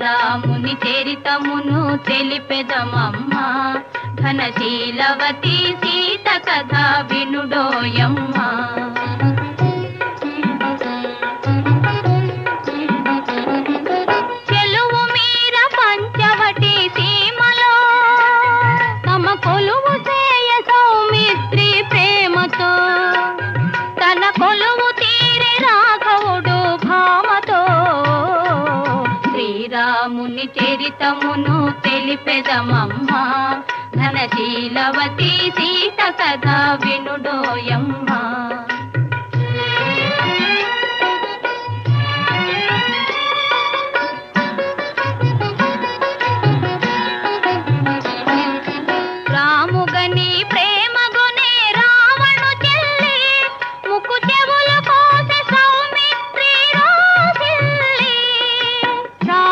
శ్రీరాముని చరితమును తెలిపెదమమ్మా ఘనశీలవతి సీత కథ వినుడోయమ్మా చెలువు మీర పంచవటి సీమలో తమ కొలువు చేయ సౌమిత్రి ప్రేమతో తన కొలువు తీరి రాఘవుడు భామతో శ్రీరాముని చరితమును తెలిపెదమమ్మా ఘనశీలవతి సీత కథ వినుడోయమ్మా